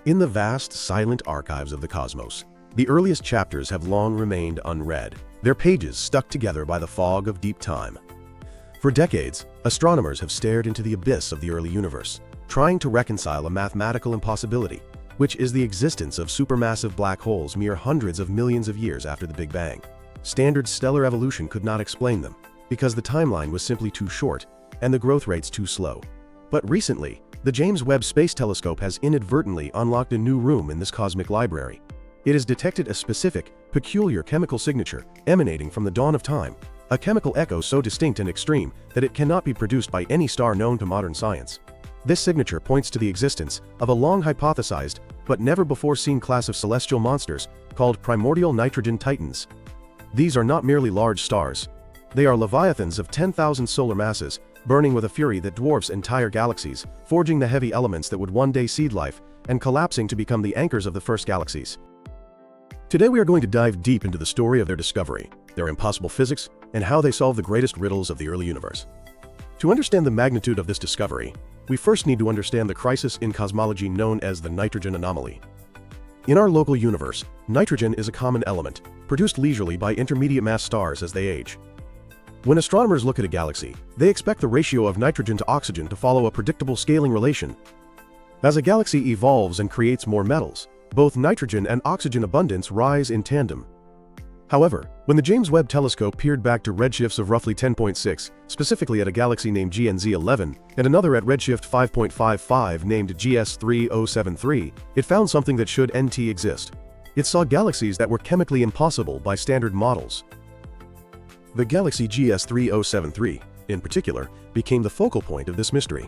In the vast, silent archives of the cosmos, the earliest chapters have long remained unread, their pages stuck together by the fog of deep time. For decades, astronomers have stared into the abyss of the early universe, trying to reconcile a mathematical impossibility, which is the existence of supermassive black holes mere hundreds of millions of years after the Big Bang. Standard stellar evolution could not explain them, because the timeline was simply too short and the growth rates too slow. But recently, the James Webb Space Telescope has inadvertently unlocked a new room in this cosmic library. It has detected a specific, peculiar chemical signature emanating from the dawn of time, a chemical echo so distinct and extreme that it cannot be produced by any star known to modern science. This signature points to the existence of a long hypothesized but never before seen class of celestial monsters called Primordial Nitrogen Titans. These are not merely large stars. They are leviathans of 10,000 solar masses, burning with a fury that dwarfs entire galaxies, forging the heavy elements that would one day seed life, and collapsing to become the anchors of the first galaxies. Today we are going to dive deep into the story of their discovery, their impossible physics, and how they solve the greatest riddles of the early universe. To understand the magnitude of this discovery, we first need to understand the crisis in cosmology known as the nitrogen anomaly. In our local universe, nitrogen is a common element, produced leisurely by intermediate mass stars as they age. When astronomers look at a galaxy, they expect the ratio of nitrogen to oxygen to follow a predictable scaling relation. As a galaxy evolves and creates more metals, both nitrogen and oxygen abundance rise in tandem. However, when the James Webb Telescope peered back to redshifts of roughly 10.6, specifically at a galaxy named GNZ11, and another at redshift 5.55 named GS3073, it found something that should NT exist. It saw galaxies that were chemically impossible by standard models. The galaxy GS3073, in particular, became the focal point of this mystery.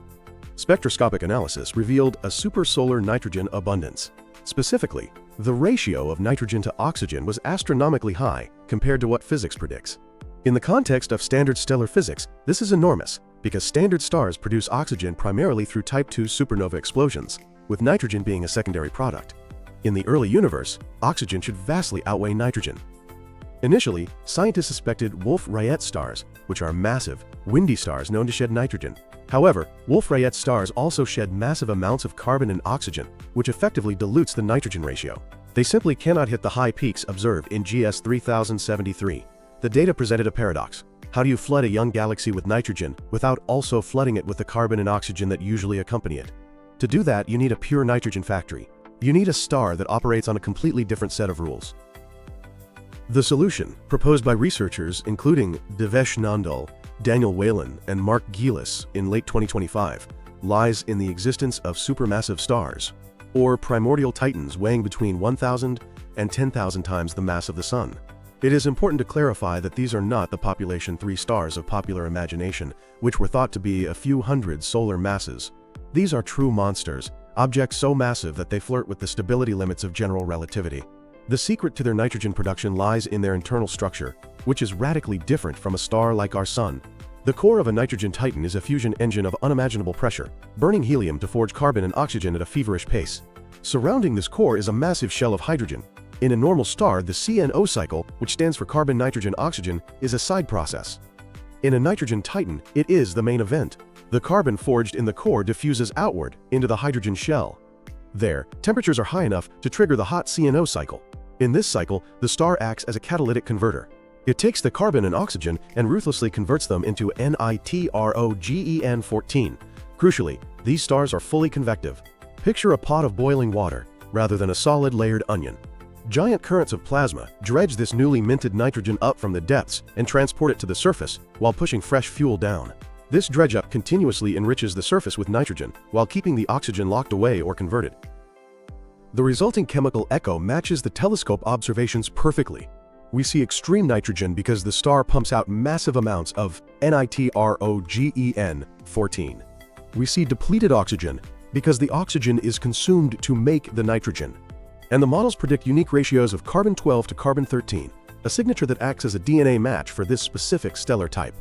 Spectroscopic analysis revealed a supersolar nitrogen abundance. Specifically, the ratio of nitrogen to oxygen was astronomically high compared to what physics predicts. In the context of standard stellar physics, this is enormous, because standard stars produce oxygen primarily through Type II supernova explosions, with nitrogen being a secondary product. In the early universe, oxygen should vastly outweigh nitrogen. Initially, scientists suspected Wolf-Rayet stars, which are massive, windy stars known to shed nitrogen. However, Wolf-Rayet stars also shed massive amounts of carbon and oxygen, which effectively dilutes the nitrogen ratio. They simply cannot hit the high peaks observed in GS3073. The data presented a paradox. How do you flood a young galaxy with nitrogen without also flooding it with the carbon and oxygen that usually accompany it? To do that, you need a pure nitrogen factory. You need a star that operates on a completely different set of rules. The solution, proposed by researchers including Devesh Nandal, Daniel Whalen, and Mark Gielis in late 2025, lies in the existence of supermassive stars, or primordial titans weighing between 1,000 and 10,000 times the mass of the Sun. It is important to clarify that these are not the population 3 stars of popular imagination, which were thought to be a few hundred solar masses. These are true monsters, objects so massive that they flirt with the stability limits of general relativity. The secret to their nitrogen production lies in their internal structure, which is radically different from a star like our Sun. The core of a nitrogen titan is a fusion engine of unimaginable pressure, burning helium to forge carbon and oxygen at a feverish pace. Surrounding this core is a massive shell of hydrogen. In a normal star, the CNO cycle, which stands for carbon, nitrogen, oxygen, is a side process. In a nitrogen titan, it is the main event. The carbon forged in the core diffuses outward into the hydrogen shell. There, temperatures are high enough to trigger the hot CNO cycle. In this cycle, the star acts as a catalytic converter. It takes the carbon and oxygen and ruthlessly converts them into nitrogen-14. Crucially, these stars are fully convective. Picture a pot of boiling water, rather than a solid layered onion. Giant currents of plasma dredge this newly minted nitrogen up from the depths and transport it to the surface while pushing fresh fuel down. This dredge-up continuously enriches the surface with nitrogen while keeping the oxygen locked away or converted. The resulting chemical echo matches the telescope observations perfectly. We see extreme nitrogen because the star pumps out massive amounts of nitrogen-14. We see depleted oxygen because the oxygen is consumed to make the nitrogen. And the models predict unique ratios of carbon-12 to carbon-13, a signature that acts as a DNA match for this specific stellar type.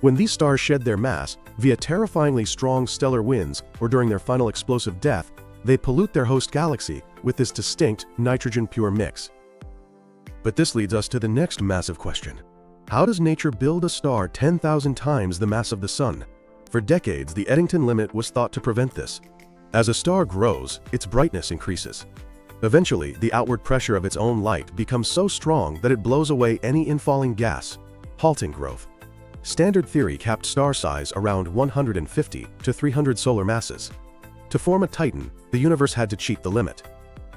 When these stars shed their mass via terrifyingly strong stellar winds or during their final explosive death, they pollute their host galaxy with this distinct nitrogen-pure mix. But this leads us to the next massive question. How does nature build a star 10,000 times the mass of the Sun? For decades, the Eddington limit was thought to prevent this. As a star grows, its brightness increases. Eventually, the outward pressure of its own light becomes so strong that it blows away any infalling gas, halting growth. Standard theory capped star size around 150 to 300 solar masses. To form a Titan, the universe had to cheat the limit.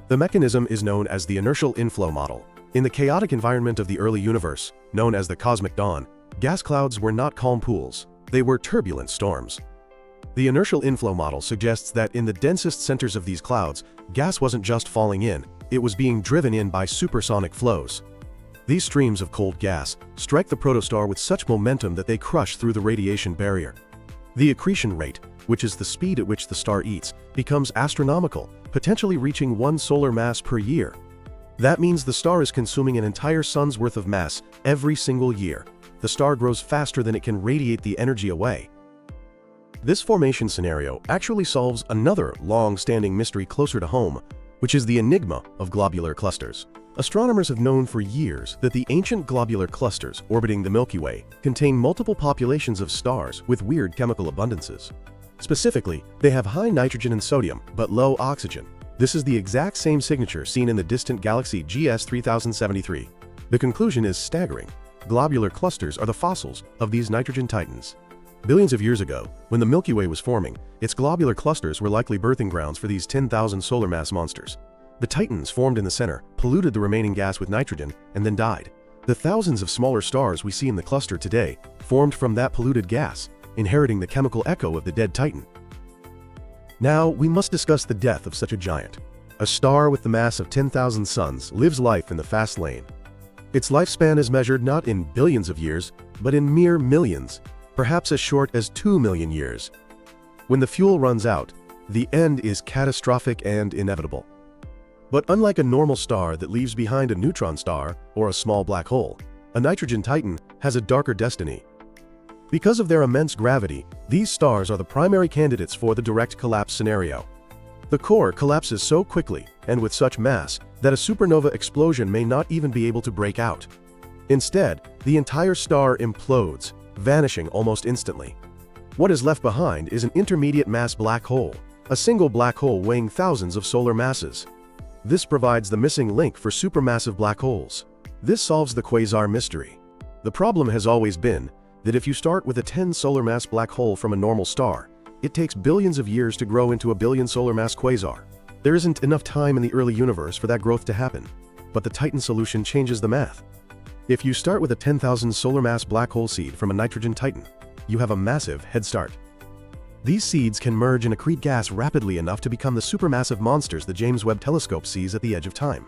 The mechanism is known as the inertial inflow model. In the chaotic environment of the early universe, known as the cosmic dawn, gas clouds were not calm pools, they were turbulent storms. The inertial inflow model suggests that in the densest centers of these clouds, gas wasn't just falling in, it was being driven in by supersonic flows. These streams of cold gas strike the protostar with such momentum that they crush through the radiation barrier. The accretion rate, which is the speed at which the star eats, becomes astronomical, potentially reaching 1 solar mass per year. That means the star is consuming an entire sun's worth of mass every single year. The star grows faster than it can radiate the energy away. This formation scenario actually solves another long-standing mystery closer to home, which is the enigma of globular clusters. Astronomers have known for years that the ancient globular clusters orbiting the Milky Way contain multiple populations of stars with weird chemical abundances. Specifically, they have high nitrogen and sodium, but low oxygen. This is the exact same signature seen in the distant galaxy GS 3073. The conclusion is staggering. Globular clusters are the fossils of these nitrogen titans. Billions of years ago, when the Milky Way was forming, its globular clusters were likely birthing grounds for these 10,000 solar mass monsters. The titans formed in the center, polluted the remaining gas with nitrogen, and then died. The thousands of smaller stars we see in the cluster today formed from that polluted gas, inheriting the chemical echo of the dead titan. Now, we must discuss the death of such a giant. A star with the mass of 10,000 suns lives life in the fast lane. Its lifespan is measured not in billions of years, but in mere millions, perhaps as short as 2 million years. When the fuel runs out, the end is catastrophic and inevitable. But unlike a normal star that leaves behind a neutron star or a small black hole, a nitrogen titan has a darker destiny. Because of their immense gravity, these stars are the primary candidates for the direct collapse scenario. The core collapses so quickly and with such mass that a supernova explosion may not even be able to break out. Instead, the entire star implodes, vanishing almost instantly. What is left behind is an intermediate mass black hole, a single black hole weighing thousands of solar masses. This provides the missing link for supermassive black holes. This solves the quasar mystery. The problem has always been that if you start with a 10 solar mass black hole from a normal star, it takes billions of years to grow into a billion solar mass quasar. There isn't enough time in the early universe for that growth to happen, but the Titan solution changes the math. If you start with a 10,000 solar mass black hole seed from a nitrogen titan, you have a massive head start. These seeds can merge and accrete gas rapidly enough to become the supermassive monsters the James Webb Telescope sees at the edge of time.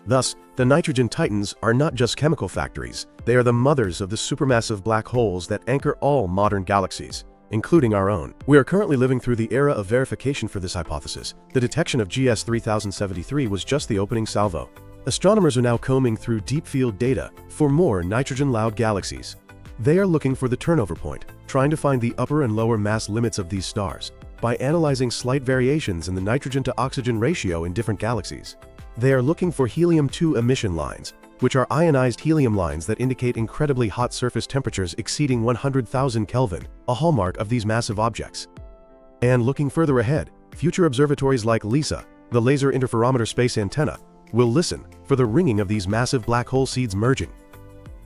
Thus, the nitrogen titans are not just chemical factories, they are the mothers of the supermassive black holes that anchor all modern galaxies, including our own. We are currently living through the era of verification for this hypothesis. The detection of GS 3073 was just the opening salvo. Astronomers are now combing through deep field data for more nitrogen-loud galaxies. They are looking for the turnover point, trying to find the upper and lower mass limits of these stars by analyzing slight variations in the nitrogen to oxygen ratio in different galaxies. They are looking for helium-2 emission lines, which are ionized helium lines that indicate incredibly hot surface temperatures exceeding 100,000 Kelvin, a hallmark of these massive objects. And looking further ahead, future observatories like LISA, the Laser Interferometer Space Antenna, will listen for the ringing of these massive black hole seeds merging.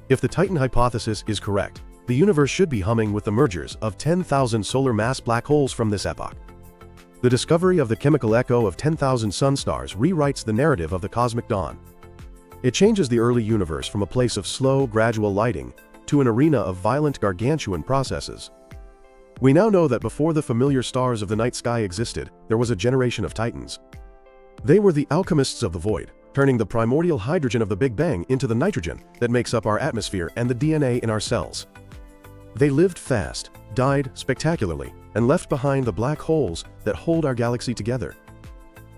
If the Titan hypothesis is correct, the universe should be humming with the mergers of 10,000 solar mass black holes from this epoch. The discovery of the chemical echo of 10,000 sun stars rewrites the narrative of the cosmic dawn. It changes the early universe from a place of slow, gradual lighting to an arena of violent, gargantuan processes. We now know that before the familiar stars of the night sky existed, there was a generation of titans. They were the alchemists of the void, turning the primordial hydrogen of the Big Bang into the nitrogen that makes up our atmosphere and the DNA in our cells. They lived fast, died spectacularly, and left behind the black holes that hold our galaxy together.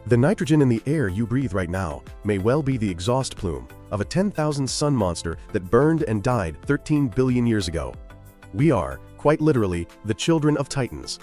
The nitrogen in the air you breathe right now may well be the exhaust plume of a 10,000 sun monster that burned and died 13 billion years ago. We are, quite literally, the children of Titans.